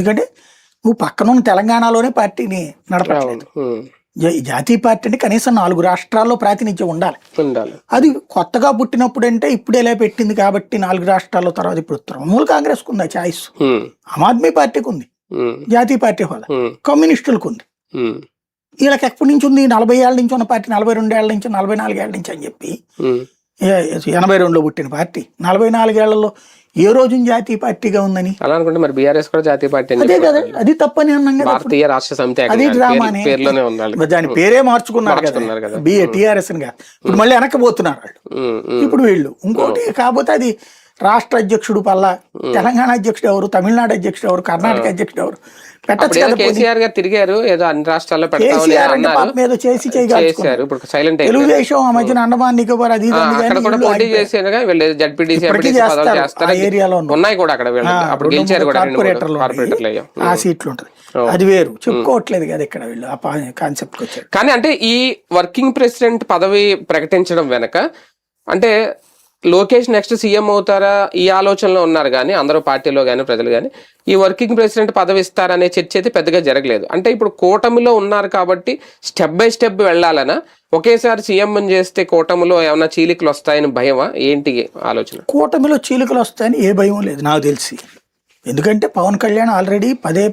ఎందుకంటే నువ్వు పక్కనున్న తెలంగాణలోనే పార్టీని నడపట్లేదు. జాతీయ పార్టీ అంటే కనీసం 4 రాష్ట్రాల్లో ప్రాతినిధ్యం ఉండాలి. అది కొత్తగా పుట్టినప్పుడు అంటే ఇప్పుడేలా పెట్టింది కాబట్టి 4 రాష్ట్రాల్లో, తర్వాత ఇప్పుడు తృణమూల్ కాంగ్రెస్ కు ఉంది ఆ ఛాయిస్, ఆమ్ ఆద్మీ పార్టీకి ఉంది జాతీయ పార్టీ హోదా, కమ్యూనిస్టులకు ఉంది. వీళ్ళకి ఎప్పటి నుంచి ఉంది? 40 ఏళ్ల నుంచి ఉన్న పార్టీ, 42 ఏళ్ల నుంచి, 44 ఏళ్ల నుంచి అని చెప్పి 82లో పుట్టిన పార్టీ 44 ఏళ్లలో ఏ రోజు జాతీయ పార్టీగా ఉందని అలా అనుకుంటే మరి బీఆర్ఎస్ కూడా జాతీయ పార్టీ అదే కదా, అది తప్పని అన్నాం కదా. భారతీయ రాష్ట్ర సమితి అది డ్రామానే, దాని పేరే మార్చుకున్నారు కదా టీఆర్ఎస్ గా. ఇప్పుడు మళ్ళీ వెనక్కిపోతున్నారు వాళ్ళు. ఇప్పుడు వీళ్ళు ఇంకోటి కాకపోతే అది రాష్ట్ర అధ్యక్షుడు పల్లా, తెలంగాణ అధ్యక్షుడు ఎవరు, తమిళనాడు అధ్యక్షుడు ఎవరు, కర్ణాటక అధ్యక్షుడు ఎవరు పెట్టచ్చు కదా. కేసీఆర్ గారు తిరిగారు ఏదో అన్ని రాష్ట్రాల్లో మీద చేసి చేయగలిగారు. తెలుగుదేశం ఆ మధ్యన అండమాన్ నికోబార్ అది ఏరియాలో ఆ సీట్లు ఉంటుంది. అది వేరు, చెప్పుకోవట్లేదు కదా ఇక్కడ వీళ్ళు ఆ కాన్సెప్ట్ కి వచ్చారు. కానీ అంటే ఈ వర్కింగ్ ప్రెసిడెంట్ పదవి ప్రకటించడం వెనక అంటే లోకేష్ నెక్స్ట్ సీఎం అవుతారా ఈ ఆలోచనలో ఉన్నారు, కానీ అందరూ పార్టీలో కానీ ప్రజలు కానీ ఈ వర్కింగ్ ప్రెసిడెంట్ పదవి ఇస్తారనే చర్చ అయితే పెద్దగా జరగలేదు. అంటే ఇప్పుడు కూటమిలో ఉన్నారు కాబట్టి స్టెప్ బై స్టెప్ వెళ్ళాలనా, ఒకేసారి సీఎం చేస్తే కూటమిలో ఏమైనా చీలికలు వస్తాయని భయమా, ఏంటి ఆలోచన? కూటమిలో చీలికలు వస్తాయని ఏ భయం లేదు నాకు తెలిసి. ఎందుకంటే పవన్ కళ్యాణ్ ఆల్రెడీ పదే